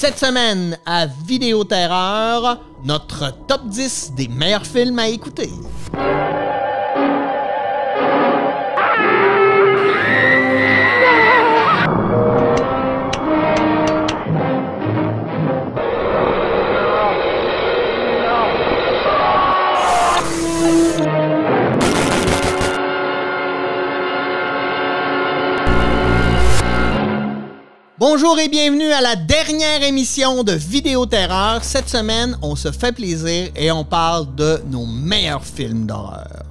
Cette semaine, à Vidéoterreur, notre top 10 des meilleurs films à écouter. Bonjour et bienvenue à la dernière émission de Vidéoterreur. Cette semaine, on se fait plaisir et on parle de nos meilleurs films d'horreur.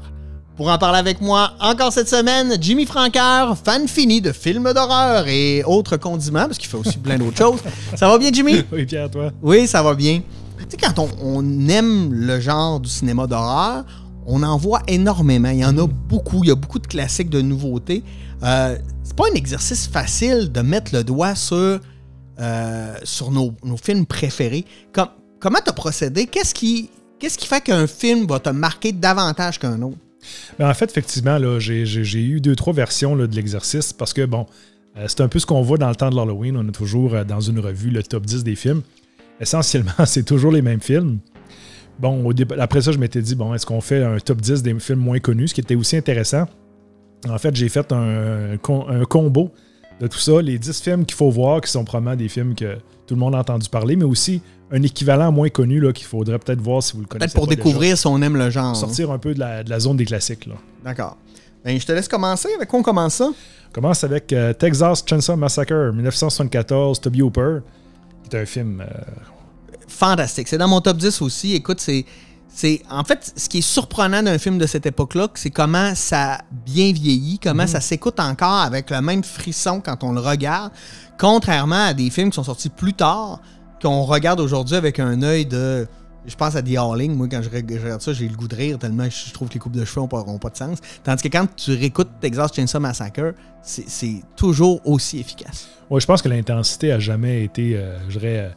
Pour en parler avec moi, encore cette semaine, Jimmy Franqueur, fan fini de films d'horreur et autres condiments, parce qu'il fait aussi plein d'autres choses. Ça va bien, Jimmy? Oui, Pierre, toi? Oui, ça va bien. Tu sais, quand on aime le genre du cinéma d'horreur, on en voit énormément. Il y en a beaucoup. Il y a beaucoup de classiques, de nouveautés. C'est pas un exercice facile de mettre le doigt sur nos films préférés. Comment tu as procédé? Qu'est-ce qui fait qu'un film va te marquer davantage qu'un autre? Ben en fait, effectivement, là, j'ai eu 2-3 versions là, de l'exercice parce que, bon, c'est un peu ce qu'on voit dans le temps de l'Halloween. On a toujours dans une revue le top 10 des films. Essentiellement, c'est toujours les mêmes films. Bon, après ça, je m'étais dit, bon, est-ce qu'on fait un top 10 des films moins connus, ce qui était aussi intéressant. En fait, j'ai fait un combo de tout ça, les 10 films qu'il faut voir, qui sont probablement des films que tout le monde a entendu parler, mais aussi un équivalent moins connu là, qu'il faudrait peut-être voir si vous le connaissez. Peut-être pour découvrir déjà, si on aime le genre. Sortir un peu de la zone des classiques. Là. D'accord. Ben, je te laisse commencer. Avec quoi on commence ça? On commence avec Texas Chainsaw Massacre, 1974, Tobe Hooper, qui est un film... fantastique. C'est dans mon top 10 aussi. Écoute, en fait, ce qui est surprenant d'un film de cette époque-là, c'est comment ça a bien vieilli, comment ça s'écoute encore avec le même frisson quand on le regarde, contrairement à des films qui sont sortis plus tard, qu'on regarde aujourd'hui avec un œil de... Je pense à The Howling. Moi, quand je regarde ça, j'ai le goût de rire tellement je trouve que les coupes de cheveux n'ont pas de sens. Tandis que quand tu réécoutes Texas Chainsaw Massacre, c'est toujours aussi efficace. Oui, je pense que l'intensité a jamais été, je dirais...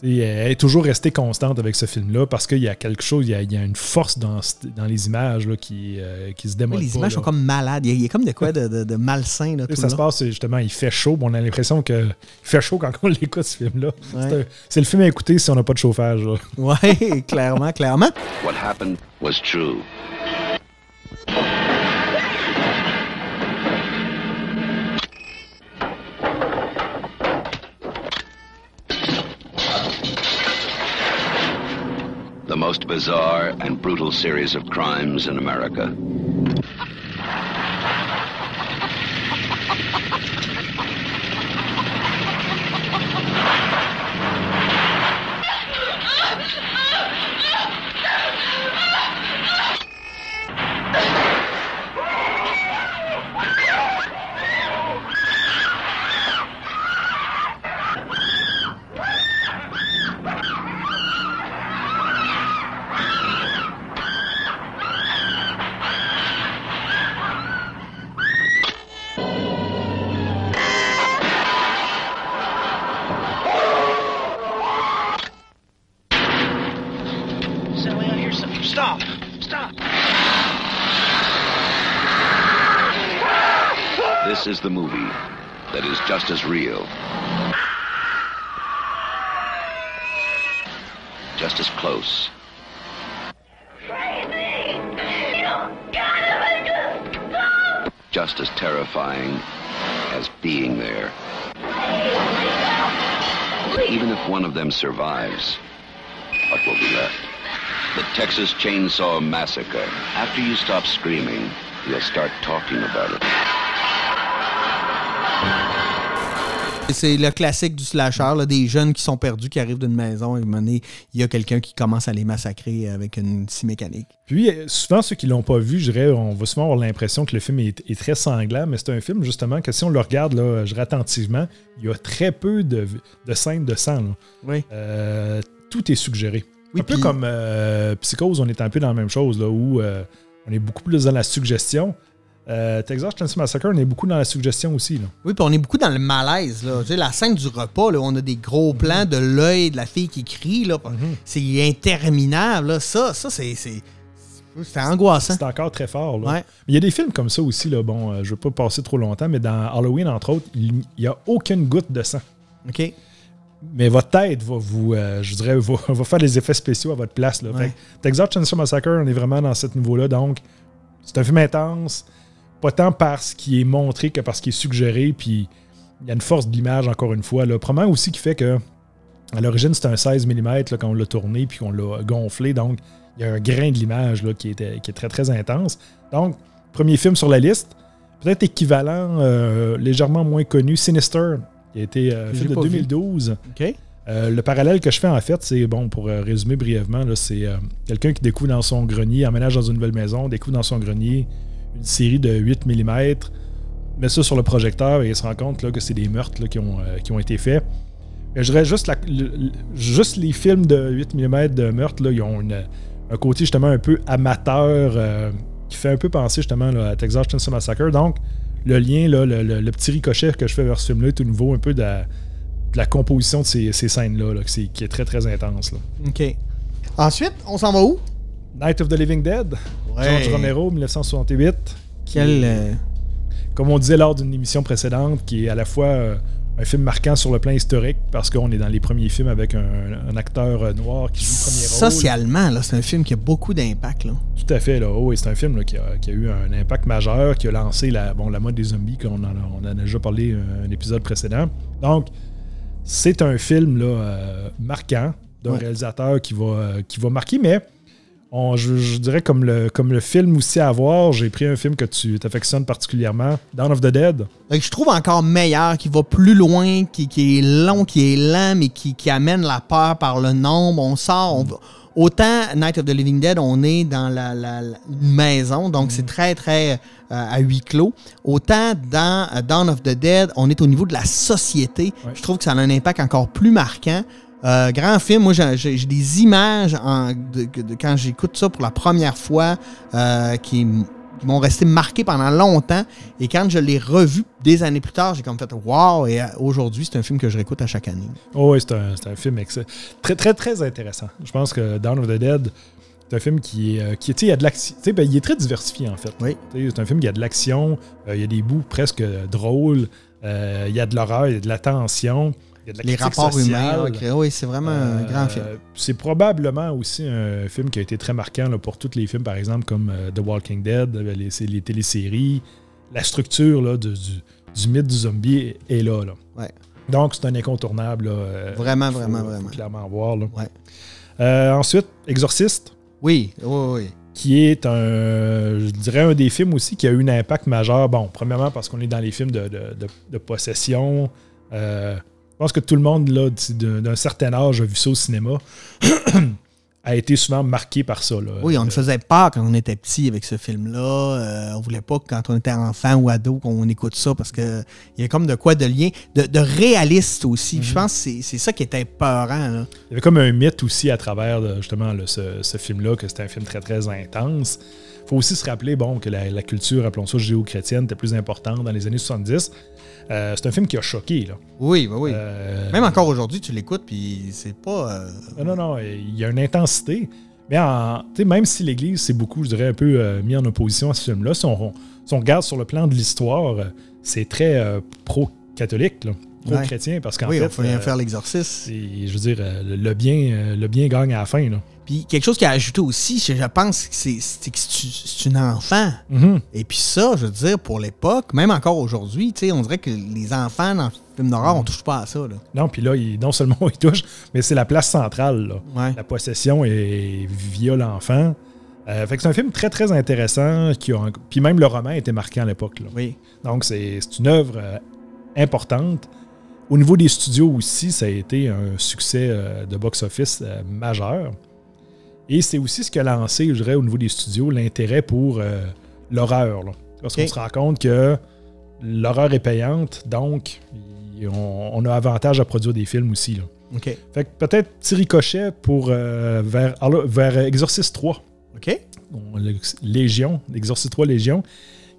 elle est toujours restée constante avec ce film-là parce qu'il y a quelque chose, il y a une force dans les images là, qui se démode pas. Les images sont comme malades. Il y a comme de quoi de malsain. Là, tout ça se passe, justement, il fait chaud. On a l'impression qu'il fait chaud quand on l'écoute, ce film-là. Ouais. C'est le film à écouter si on n'a pas de chauffage. Oui, clairement. What happened was true. The most bizarre and brutal series of crimes in America. This is the movie that is just as real, just as close, just as terrifying as being there. Even if one of them survives, what will be left? The Texas Chainsaw Massacre. After you stop screaming, you'll start talking about it. C'est le classique du slasher, là, des jeunes qui sont perdus, qui arrivent d'une maison et il y a quelqu'un qui commence à les massacrer avec une scie mécanique. Puis, souvent, ceux qui ne l'ont pas vu, je dirais, on va souvent avoir l'impression que le film est très sanglant, mais c'est un film, justement, que si on le regarde là, je dirais attentivement, il y a très peu de scènes de sang. Là. Oui. Tout est suggéré. Oui, un peu comme Psychose, on est un peu dans la même chose, là, où on est beaucoup plus dans la suggestion. Texas Chainsaw Massacre, on est beaucoup dans la suggestion aussi. Là. Oui, puis on est beaucoup dans le malaise. Là. Tu sais, la scène du repas, là, on a des gros plans de l'œil de la fille qui crie. Là. C'est interminable. Là. Ça c'est angoissant. C'est encore très fort. Là. Ouais. Mais il y a des films comme ça aussi. Là. Bon, je ne veux pas passer trop longtemps, mais dans Halloween, entre autres, il n'y a aucune goutte de sang. OK. Mais votre tête va vous, je dirais, va faire des effets spéciaux à votre place. Là. Ouais. Texas Chainsaw Massacre, on est vraiment dans ce niveau-là. Donc, c'est un film intense, pas tant par ce qui est montré que par ce qui est suggéré. Puis, il y a une force de l'image, encore une fois. Là. Probablement aussi qui fait que, à l'origine, c'était un 16 mm là, quand on l'a tourné puis qu'on l'a gonflé. Donc, il y a un grain de l'image là, qui est très, très intense. Donc, premier film sur la liste. Peut-être équivalent, légèrement moins connu, Sinister, qui a été film de 2012. OK. Le parallèle que je fais, en fait, c'est, bon, pour résumer brièvement, là, c'est quelqu'un qui découvre dans son grenier, emménage dans une nouvelle maison, découvre dans son grenier une série de 8 mm, met ça sur le projecteur et il se rend compte là, que c'est des meurtres là, qui ont été faits. Mais je dirais juste les films de 8 mm de meurtre, là, ils ont un côté justement un peu amateur qui fait un peu penser justement là, à Texas Chainsaw Massacre. Donc, le lien, là, le petit ricochet que je fais vers ce film-là est au niveau un peu de la composition de ces scènes-là, là, qui est très, très intense. Là. OK. Ensuite, on s'en va où? Night of the Living Dead, Ouais. George Romero, 1968. Comme on disait lors d'une émission précédente, qui est à la fois un film marquant sur le plan historique, parce qu'on est dans les premiers films avec un acteur noir qui joue le premier rôle. Socialement, là, c'est un film qui a beaucoup d'impact. Là. Tout à fait. Là. Oh, et c'est un film là, qui a eu un impact majeur, qui a lancé la mode des zombies, qu'on on en a déjà parlé un épisode précédent. Donc, c'est un film là, marquant d'un réalisateur qui va marquer, mais je dirais comme le film aussi à voir, j'ai pris un film que tu t'affectionnes particulièrement, Dawn of the Dead. Je trouve encore meilleur, qui va plus loin, qui est long, qui est lent, mais qui amène la peur par le nombre. On sort, autant Night of the Living Dead, on est dans une maison, donc c'est très, très à huis clos. Autant dans Dawn of the Dead, on est au niveau de la société. Ouais. Je trouve que ça a un impact encore plus marquant. Grand film, moi j'ai des images quand j'écoute ça pour la première fois qui m'ont resté marquées pendant longtemps, et quand je l'ai revu des années plus tard, j'ai comme fait wow, et aujourd'hui c'est un film que je réécoute à chaque année. Oh oui, c'est un film très très très intéressant. Je pense que Dawn of the Dead, c'est un film qui il y a de l'action, il est très diversifié en fait. Oui. C'est un film qui a de l'action, il y a des bouts presque drôles, il y a de l'horreur, il y a de la tension. Les rapports humains, oui, c'est vraiment un grand film. C'est probablement aussi un film qui a été très marquant là, pour tous les films, par exemple, comme The Walking Dead, les téléséries. La structure là, du mythe du zombie est là. Ouais. Donc, c'est un incontournable. Là, vraiment. Faut clairement voir. Là. Ouais. Ensuite, Exorciste. Oui. Qui est je dirais, un des films aussi qui a eu un impact majeur. Bon, premièrement, parce qu'on est dans les films de possession. Je pense que tout le monde là, d'un certain âge a vu ça au cinéma, a été souvent marqué par ça. Là. Oui, on nous faisait peur quand on était petit avec ce film-là. On voulait pas que quand on était enfant ou ado qu'on écoute ça, parce qu'il y a comme de quoi de lien, de réaliste aussi. Je pense que c'est ça qui était peurant. Là. Il y avait comme un mythe aussi à travers justement là, ce film-là, que c'était un film très très intense. Il faut aussi se rappeler que la culture, appelons ça judéo-chrétienne, était plus importante dans les années 70. C'est un film qui a choqué. Là. Oui. Même encore aujourd'hui, tu l'écoutes, puis c'est pas... Non, il y a une intensité. Mais même si l'Église, c'est beaucoup, je dirais, un peu mis en opposition à ce film-là, si on regarde sur le plan de l'histoire, c'est très pro-catholique, là, pro-chrétien, parce qu'en fait... il faut bien faire l'exorcisme. Je veux dire, le bien gagne à la fin, là. Puis quelque chose qui a ajouté aussi, je pense que c'est une enfant. Mm-hmm. Et puis ça, je veux dire, pour l'époque, même encore aujourd'hui, on dirait que les enfants dans le film d'horreur, on touche pas à ça. Là. Non, puis là, non seulement ils touchent, mais c'est la place centrale. Là. Ouais. La possession est via l'enfant. Fait que c'est un film très, très intéressant. Puis même le roman était marquant à l'époque. Là. Oui. Donc, c'est une œuvre importante. Au niveau des studios aussi, ça a été un succès de box-office majeur. Et c'est aussi ce qui a lancé, je dirais, au niveau des studios, l'intérêt pour l'horreur. Là. Parce qu'on se rend compte que l'horreur est payante, donc on a avantage à produire des films aussi. Là. OK. Fait que peut-être petit ricochet vers Exorcist 3. OK. Légion, Exorcist 3 Légion,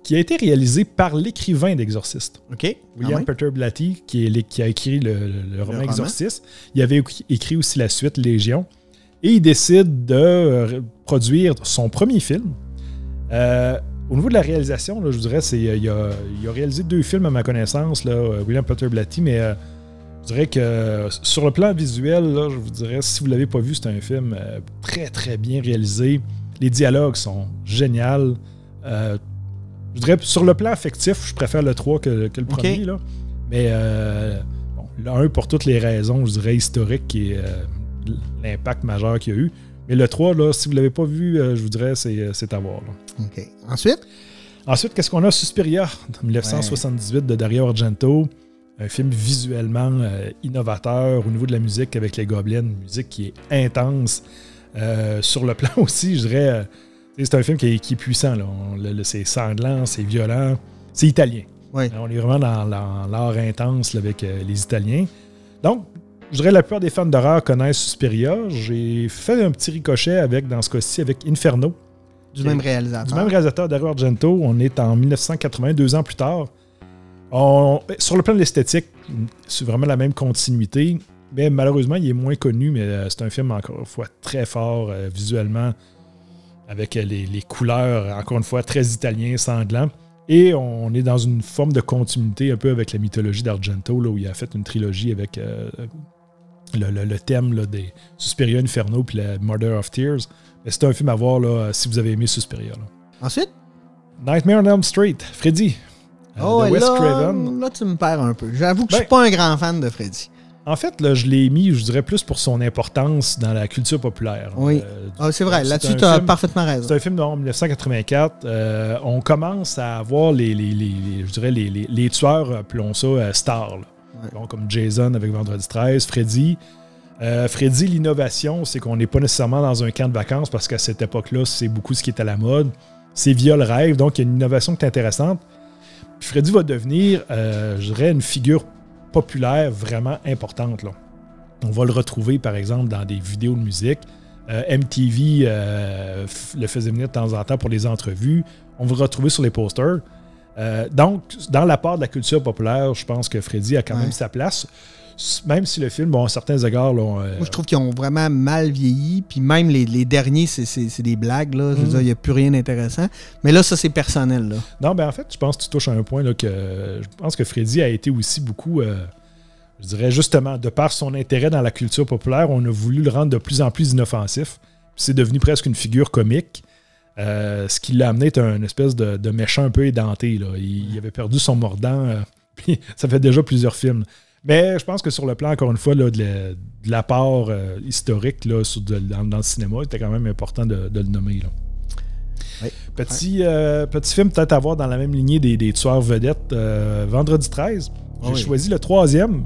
qui a été réalisé par l'écrivain d'Exorcist. OK. William Peter Blatty, qui a écrit le roman Exorcist. Il avait écrit aussi la suite Légion. Et il décide de produire son premier film. Au niveau de la réalisation, là, je dirais, il a réalisé 2 films à ma connaissance, là, William Peter Blatty, mais Je dirais que sur le plan visuel, là, je vous dirais, si vous ne l'avez pas vu, c'est un film très, très bien réalisé. Les dialogues sont géniaux. Je dirais, sur le plan affectif, je préfère le 3 que le premier. Là. Mais le 1, pour toutes les raisons, je dirais, historiques et l'impact majeur qu'il y a eu. Mais le 3, là, si vous ne l'avez pas vu, je vous dirais, c'est à voir. Là. OK. Ensuite, qu'est-ce qu'on a? Suspiria, 1978 de Dario Argento. Un film visuellement innovateur au niveau de la musique avec les Gobelins, une musique qui est intense. Sur le plan aussi, je dirais, c'est un film qui est puissant. Là. C'est sanglant, c'est violent, c'est italien. Ouais. On est vraiment dans l'art intense là, avec les Italiens. Donc, je dirais la plupart des fans d'horreur connaissent Suspiria. J'ai fait un petit ricochet dans ce cas-ci, avec Inferno. Du même réalisateur, Dario Argento. On est en 1980, 2 ans plus tard. Sur le plan de l'esthétique, c'est vraiment la même continuité, mais malheureusement, il est moins connu, mais c'est un film, encore une fois, très fort visuellement, avec les couleurs, encore une fois, très italien, sanglant. Et on est dans une forme de continuité un peu avec la mythologie d'Argento, là, où il a fait une trilogie avec le thème là, des Suspiria, Inferno puis la Murder of Tears. Mais c'est un film à voir là, si vous avez aimé Suspiria. Là. Ensuite? Nightmare on Elm Street, Freddy. De Wes Craven. Là, tu me perds un peu. J'avoue que je suis pas un grand fan de Freddy. En fait, là, je l'ai mis, je dirais, plus pour son importance dans la culture populaire. Oui. C'est vrai. Là-dessus, tu as parfaitement raison. C'est un film de 1984. On commence à voir je dirais les tueurs, appelons ça, stars. Ouais. Bon, comme Jason avec Vendredi 13, Freddy. Freddy, l'innovation, c'est qu'on n'est pas nécessairement dans un camp de vacances parce qu'à cette époque-là, c'est beaucoup ce qui est à la mode. C'est via le rêve, donc il y a une innovation qui est intéressante. Puis Freddy va devenir, je dirais, une figure populaire vraiment importante. Là. On va le retrouver, par exemple, dans des vidéos de musique. MTV le faisait venir de temps en temps pour les entrevues. On va le retrouver sur les posters. Donc, dans la part de la culture populaire, je pense que Freddy a quand même sa place. Même si le film, bon, à certains égards... Là, moi, je trouve qu'ils ont vraiment mal vieilli. Puis même les derniers, c'est des blagues. Là. Je veux dire, il n'y a plus rien d'intéressant. Mais là, ça, c'est personnel. Là. Non, ben en fait, je pense que tu touches à un point là, que je pense que Freddy a été aussi beaucoup... je dirais justement, de par son intérêt dans la culture populaire, on a voulu le rendre de plus en plus inoffensif. Puis c'est devenu presque une figure comique. Ce qui l'a amené à être un espèce de méchant un peu édenté. Là. Il avait perdu son mordant. Puis ça fait déjà plusieurs films. Mais je pense que sur le plan, encore une fois, là, de la part historique là, dans le cinéma, il était quand même important de le nommer. Là. Oui. Petit film peut-être à voir dans la même lignée des tueurs vedettes. Vendredi 13. J'ai choisi le 3e.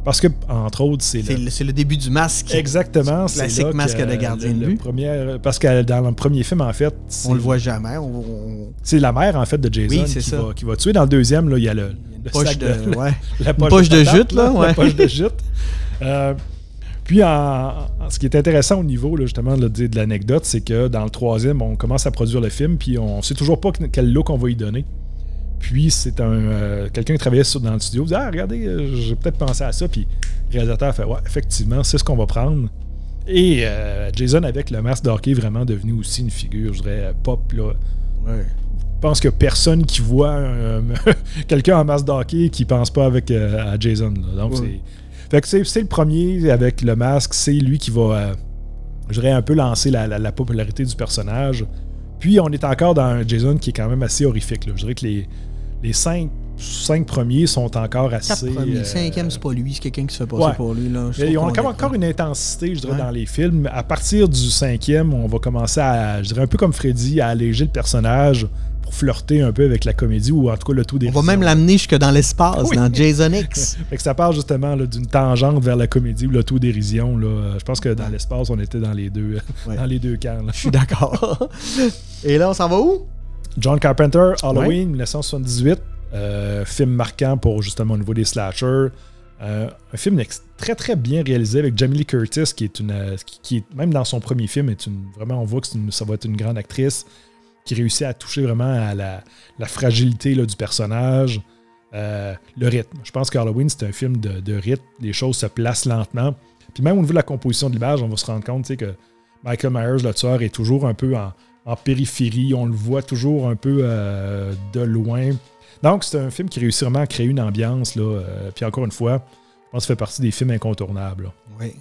Parce que, entre autres, c'est le début du Masque. Exactement. Le classique Masque de gardien de but. Parce que dans le premier film, en fait... On le voit jamais. C'est la mère, en fait, de Jason qui va tuer. Dans le deuxième, là, il y a la poche de jute. Là, la poche de jute. Puis, ce qui est intéressant au niveau, là, justement, de l'anecdote, c'est que dans le 3e, on commence à produire le film, puis on ne sait toujours pas quel look on va y donner. Puis, c'est quelqu'un qui travaillait dans le studio. Il dit « Ah, regardez, j'ai peut-être pensé à ça. » Puis, le réalisateur fait « Ouais, effectivement, c'est ce qu'on va prendre. » Et Jason, avec le masque d'hockey, est vraiment devenu aussi une figure, je dirais, pop. Là. Ouais. Je pense que personne qui voit quelqu'un en masque d'hockey qui pense pas à Jason. Là. Donc, c'est le premier avec le masque. C'est lui qui va, je dirais, un peu lancer la popularité du personnage. Puis, on est encore dans un Jason qui est quand même assez horrifique. Là. Je dirais que les 5 premiers sont encore assez... 4 premiers. 5e, c'est pas lui. C'est quelqu'un qui se fait passer pour lui. Là. Ils ont encore une intensité, je dirais, dans les films. À partir du 5e, on va commencer à, je dirais, un peu comme Freddy, à alléger le personnage pour flirter un peu avec la comédie ou en tout cas le tout dérision. On va même l'amener jusque dans l'espace, dans Jason X. Fait que ça parle justement là, d'une tangente vers la comédie ou l'autodérision. Je pense que dans l'espace, on était dans les deux, dans les deux camps. Là. Je suis d'accord. Et là, on s'en va où? John Carpenter, Halloween, 1978. Film marquant pour justement au niveau des slashers. Un film très très bien réalisé avec Jamie Lee Curtis qui est même dans son premier film vraiment on voit que ça va être une grande actrice qui réussit à toucher vraiment à la fragilité là, du personnage, le rythme. Je pense qu'Halloween c'est un film de rythme, les choses se placent lentement. Puis même au niveau de la composition de l'image, on va se rendre compte que Michael Myers, le tueur, est toujours un peu en périphérie, on le voit toujours un peu de loin. Donc, c'est un film qui réussit vraiment à créer une ambiance. Là, puis encore une fois, je pense que ça fait partie des films incontournables. Là. Oui.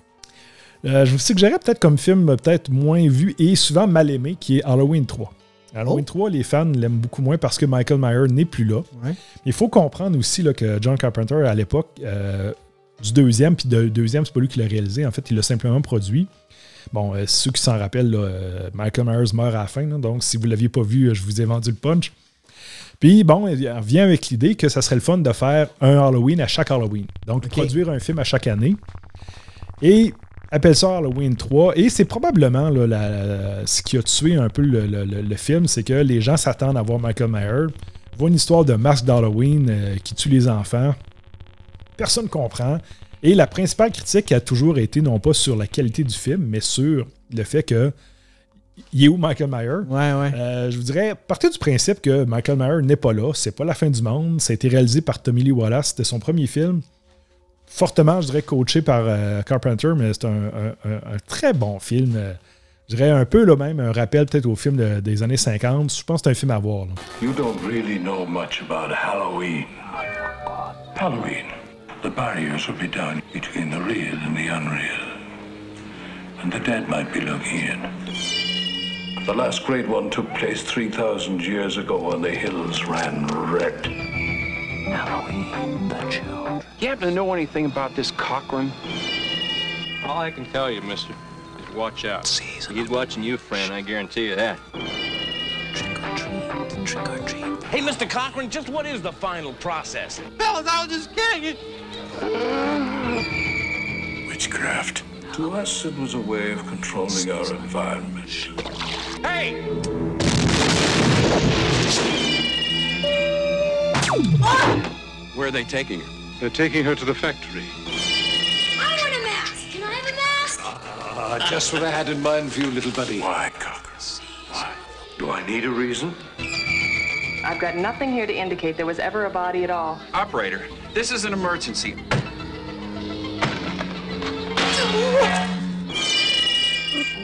Je vous suggérerais peut-être comme film peut-être moins vu et souvent mal aimé, qui est Halloween 3. Halloween 3, les fans l'aiment beaucoup moins parce que Michael Myers n'est plus là. Ouais. Il faut comprendre aussi là, que John Carpenter, à l'époque du deuxième, puis le deuxième, c'est pas lui qui l'a réalisé, en fait, il l'a simplement produit. Bon, ceux qui s'en rappellent, là, Michael Myers meurt à la fin, là, donc si vous ne l'aviez pas vu, je vous ai vendu le punch. Puis bon, il revient avec l'idée que ça serait le fun de faire un Halloween à chaque Halloween. Donc, produire un film à chaque année. Et appelle ça Halloween 3. Et c'est probablement là, ce qui a tué un peu le film, c'est que les gens s'attendent à voir Michael Myers, voient une histoire de masque d'Halloween qui tue les enfants. Personne ne comprend. Et la principale critique a toujours été non pas sur la qualité du film, mais sur le fait que il est où Michael Myers? Ouais. Je vous dirais, partez du principe que Michael Myers n'est pas là, c'est pas la fin du monde. Ça a été réalisé par Tommy Lee Wallace, c'était son premier film. Fortement, je dirais, coaché par Carpenter, mais c'est un très bon film. Je dirais un peu là, même un rappel peut-être au film des années 50. Je pense que c'est un film à voir. Là. You don't really know much about Halloween. Halloween. The barriers will be down between the real and the unreal. And the dead might be looking in. The last great one took place 3,000 years ago when the hills ran red. Halloween, the children. You happen to know anything about this Cochran? All I can tell you, mister, is watch out. He's watching you, friend, I guarantee you that. Trick or treat, trick or treat. Hey, Mr. Cochran, just what is the final process? Fellas, I was just kidding. Witchcraft. To us, it was a way of controlling our environment. Hey! Where are they taking her? They're taking her to the factory. I want a mask. Can I have a mask? Just what I had in mind for you, little buddy. Why, Cocker? Why? Do I need a reason? I've got nothing here to indicate there was ever a body at all. Operator, this is an emergency.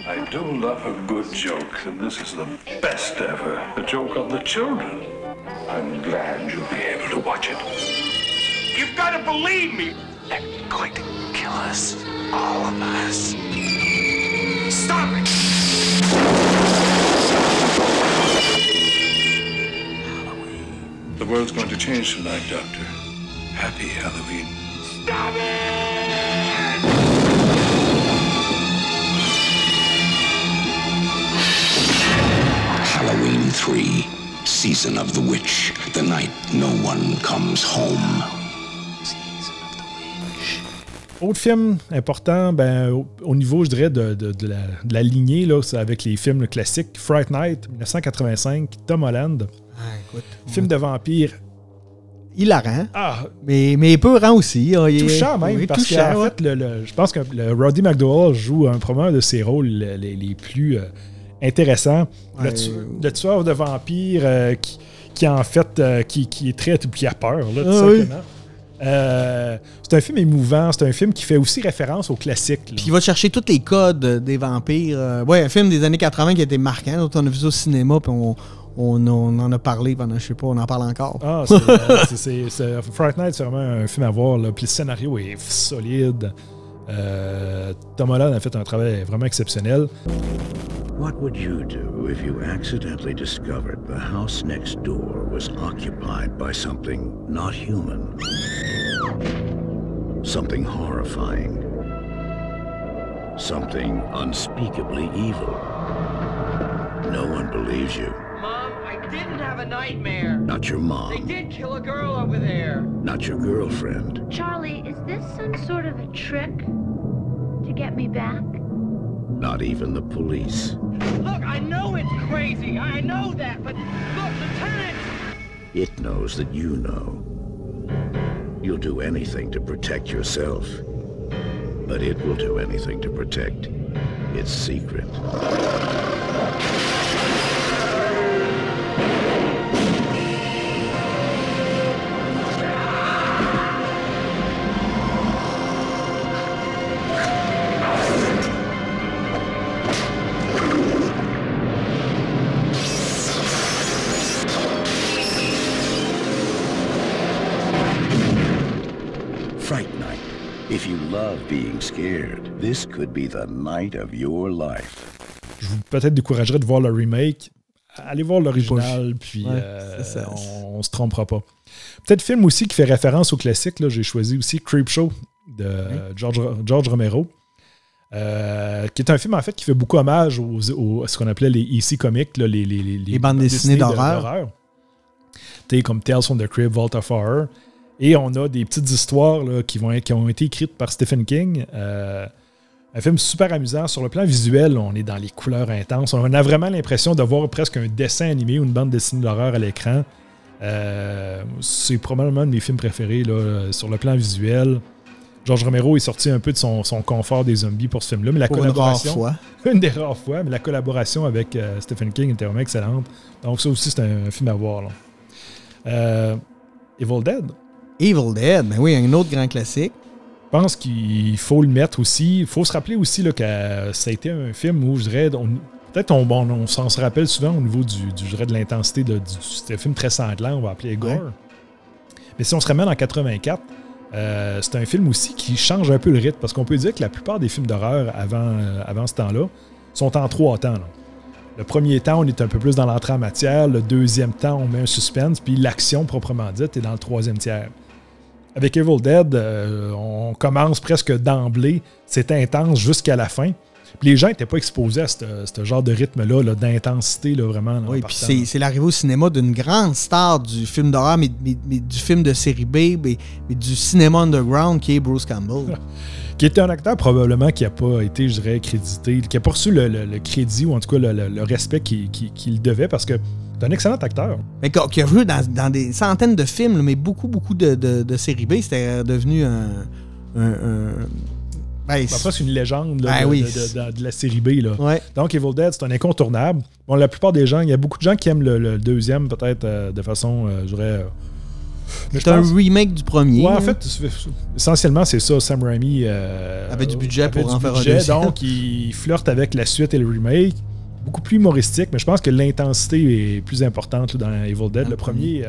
I do love a good joke, and this is the best ever. A joke on the children. I'm glad you'll be able to watch it. You've got to believe me! They're going to kill us. All of us. Stop it! Halloween. The world's going to change tonight, Doctor. Happy Halloween. Stop it! Halloween 3, Season of the Witch, the night no one comes home. Autre film important, au niveau, je dirais, de la lignée, là, c'est avec les films classiques, Fright Night, 1985, Tom Holland. Écoute, Film de vampire. hilarant. Ah, mais peurant aussi. touchant même, oui, parce touchant, qu'en fait, je pense que le Roddy McDowall joue probablement un de ses rôles les plus intéressants. Ouais. Le tueur de vampires qui en fait, qui est très... qui a peur, là, tout simplement. C'est un film émouvant, c'est un film qui fait aussi référence aux classiques. Là. Puis il va chercher tous les codes des vampires. Un film des années 80 qui a été marquant. D'autres, on a vu ça au cinéma, puis on en a parlé pendant, je sais pas, on en parle encore. Ah, Fright Night, c'est vraiment un film à voir. Là. Puis le scénario est solide. Tom Holland a fait un travail vraiment exceptionnel. What would you do if you accidentally discovered the house next door was occupied by something not human? Something horrifying. Something unspeakably evil. No one believes you. Mom, I didn't have a nightmare. Not your mom. They did kill a girl over there. Not your girlfriend. Charlie, is this some sort of a trick to get me back? Not even the police. Look, I know it's crazy. I know that, but look, Lieutenant! It knows that you know. You'll do anything to protect yourself, but it will do anything to protect its secret. Fright Night, If you love being scared, this could be the night of your life. Je vous peut-être découragerais de voir le remake. Allez voir l'original, puis on se trompera pas. Peut-être film aussi qui fait référence au classique. Là, j'ai choisi aussi Creepshow de George Romero, qui est un film en fait qui fait beaucoup hommage à ce qu'on appelait les EC Comics, là, les bandes dessinées d'horreur. Comme Tales from the Crypt, Vault of Horror. Et on a des petites histoires là, qui ont été écrites par Stephen King. Un film super amusant. Sur le plan visuel, on est dans les couleurs intenses. On a vraiment l'impression de voir presque un dessin animé ou une bande dessinée d'horreur à l'écran. C'est probablement un de mes films préférés là, sur le plan visuel. George Romero est sorti un peu de son confort des zombies pour ce film-là. Mais la collaboration, une des rares fois, mais la collaboration avec Stephen King était vraiment excellente. Donc ça aussi, c'est un film à voir. Là. Evil Dead. Evil Dead, ben oui, un autre grand classique. Je pense qu'il faut le mettre aussi. Il faut se rappeler aussi là, que ça a été un film où, je dirais, peut-être on s'en se rappelle souvent au niveau je dirais, de l'intensité. C'était un film très sanglant, on va appeler gore. Ouais. Mais si on se ramène en 84, c'est un film aussi qui change un peu le rythme, parce qu'on peut dire que la plupart des films d'horreur avant ce temps-là sont en 3 temps. Là. Le premier temps, on est un peu plus dans l'entrée en matière. Le deuxième temps, on met un suspense. Puis l'action, proprement dite, est dans le 3e tiers. Avec Evil Dead, on commence presque d'emblée. C'est intense jusqu'à la fin. Puis les gens n'étaient pas exposés à ce genre de rythme-là, là, d'intensité, là, vraiment. Là, oui, puis c'est l'arrivée au cinéma d'une grande star du film d'horreur, mais du film de série B, mais du cinéma underground, qui est Bruce Campbell. Qui était un acteur probablement qui n'a pas été, je dirais, crédité, qui n'a pas reçu le crédit, ou en tout cas le respect qu'il devait, parce que c'est un excellent acteur. Mais qui a joué dans des centaines de films, mais beaucoup de séries B. C'était devenu presque une légende là, de la série B. Là. Ouais. Donc, Evil Dead, c'est un incontournable. Bon, la plupart des gens, il y a beaucoup de gens qui aiment le deuxième, peut-être de façon, je dirais... C'est un remake du premier. Ouais, en fait, essentiellement, c'est ça. Sam Raimi avait du budget pour en faire un deuxième. Donc, il flirte avec la suite et le remake. Beaucoup plus humoristique, mais je pense que l'intensité est plus importante là, dans Evil Dead. Le premier,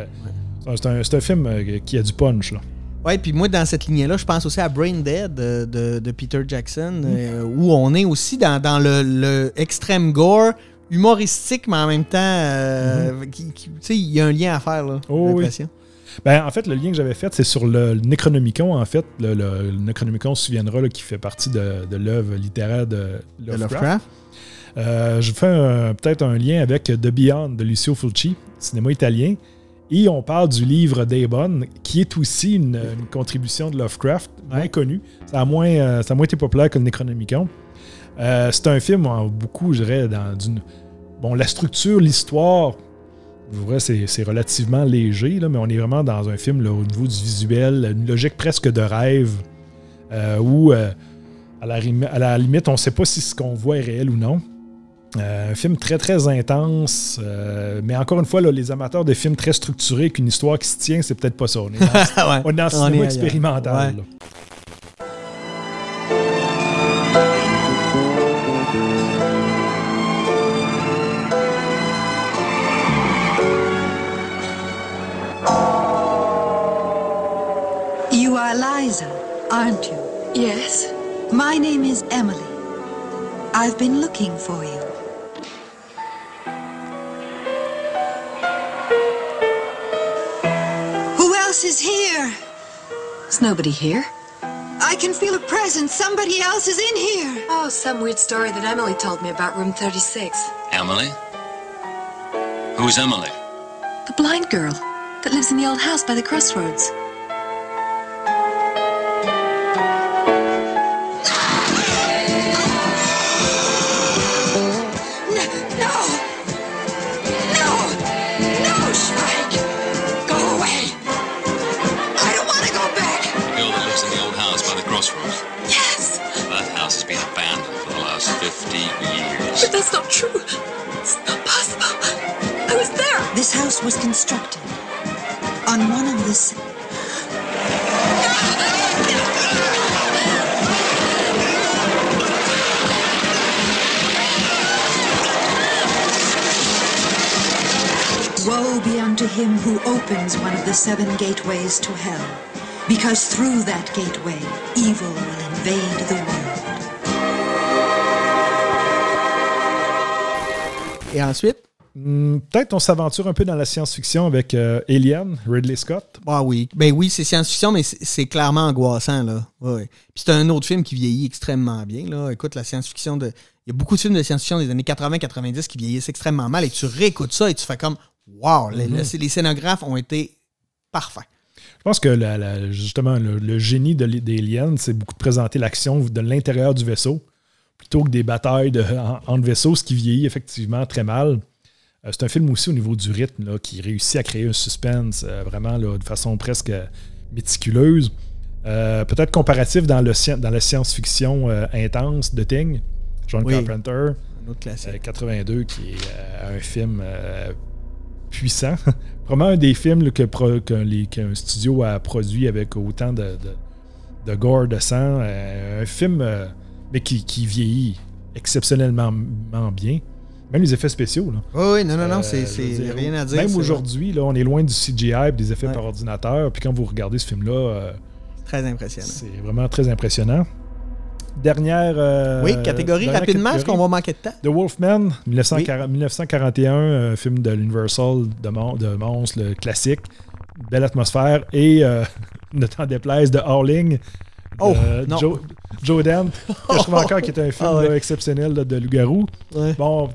c'est un film qui a du punch. Là. Ouais, puis moi, dans cette lignée-là, je pense aussi à Brain Dead de Peter Jackson, où on est aussi dans le extrême gore, humoristique, mais en même temps, il y a un lien à faire, là, l'impression. Oui. Ben, en fait, le lien que j'avais fait, c'est sur le Necronomicon. En fait, le Necronomicon, on se souviendra, là, qui fait partie de l'œuvre littéraire de Lovecraft. Je fais peut-être un lien avec The Beyond de Lucio Fulci, cinéma italien. Et on parle du livre Daybon, qui est aussi une contribution de Lovecraft, moins connue. Ça a moins été populaire que le Necronomicon. C'est un film beaucoup, je dirais, la structure, l'histoire... Vrai, c'est relativement léger, là, mais on est vraiment dans un film là, au niveau du visuel, une logique presque de rêve, où à la limite, on ne sait pas si ce qu'on voit est réel ou non. Un film très, très intense, mais encore une fois, là, les amateurs de films très structurés, qu'une histoire qui se tient, c'est peut-être pas ça. On est dans le cinéma expérimental. Ouais. You are Liza, aren't you? Yes. My name is Emily. I've been looking for you. Who else is here? There's nobody here. I can feel a presence. Somebody else is in here. Oh, some weird story that Emily told me about room 36. Emily? Who's Emily? The blind girl that lives in the old house by the crossroads. Yes! That house has been abandoned for the last 50 years. But that's not true. It's not possible. I was there. This house was constructed on one of the... Woe be unto him who opens one of the 7 gateways to hell. Because through that gateway, evil will invade the world. Et ensuite? Peut-être on s'aventure un peu dans la science-fiction avec Alien, Ridley Scott. Ah oui. Ben oui, c'est science-fiction, mais c'est clairement angoissant, là. Ouais. Puis c'est un autre film qui vieillit extrêmement bien, là. Écoute, la science-fiction il y a beaucoup de films de science-fiction des années 80-90 qui vieillissent extrêmement mal et tu réécoutes ça et tu fais comme wow, les scénographes ont été parfaits. Je pense que justement, le génie d'Alien, c'est beaucoup de présenter l'action de l'intérieur du vaisseau plutôt que des batailles entre vaisseaux, ce qui vieillit effectivement très mal. C'est un film aussi au niveau du rythme là, qui réussit à créer un suspense vraiment là, de façon presque méticuleuse. Peut-être comparatif dans la science-fiction intense de Thing, John Carpenter, un autre classique. 82, qui est un film puissant. Probablement un des films qu'un studio a produit avec autant de gore, de sang. Un film mais qui vieillit exceptionnellement bien. Même les effets spéciaux. Là. Oui, non, c'est rien à dire. Même aujourd'hui, là, on est loin du CGI et des effets par ordinateur. Puis quand vous regardez ce film-là... très impressionnant. C'est vraiment très impressionnant. Dernière... catégorie rapidement, parce qu'on va manquer de temps. The Wolfman, 1941, film de l'Universal de monstres, le classique. Belle atmosphère. Et ne t'en déplaise, de Howling. Joe Dante, que je trouve encore qui est un film exceptionnel là, de loup-garou. Ouais. Bon,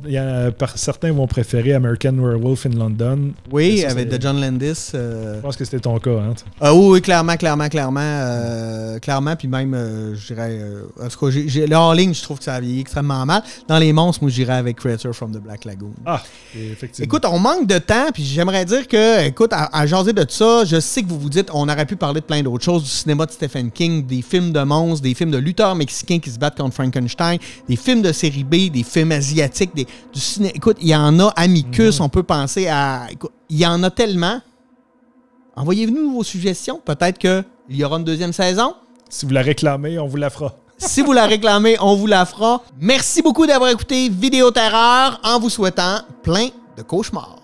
certains vont préférer American Werewolf in London. Oui, avec de John Landis. Je pense que c'était ton cas. Hein? Oui, clairement. Clairement, puis même, je dirais... en tout cas, le Howling, je trouve que ça a vieilli extrêmement mal. Dans les monstres, moi, j'irais avec Creature from the Black Lagoon. Ah, effectivement. Écoute, on manque de temps, puis j'aimerais dire que, écoute, à jaser de ça, je sais que vous vous dites, on aurait pu parler de plein d'autres choses, du cinéma de Stephen King, des films de monstres, des films de lutteurs mexicains qui se battent contre Frankenstein, des films de série B, des films asiatiques, du cinéma. Écoute, il y en a Amicus, on peut penser à... Écoute, il y en a tellement. Envoyez-nous vos suggestions. Peut-être qu'il y aura une deuxième saison. Si vous la réclamez, on vous la fera. Si vous la réclamez, on vous la fera. Merci beaucoup d'avoir écouté Vidéo Terreur en vous souhaitant plein de cauchemars.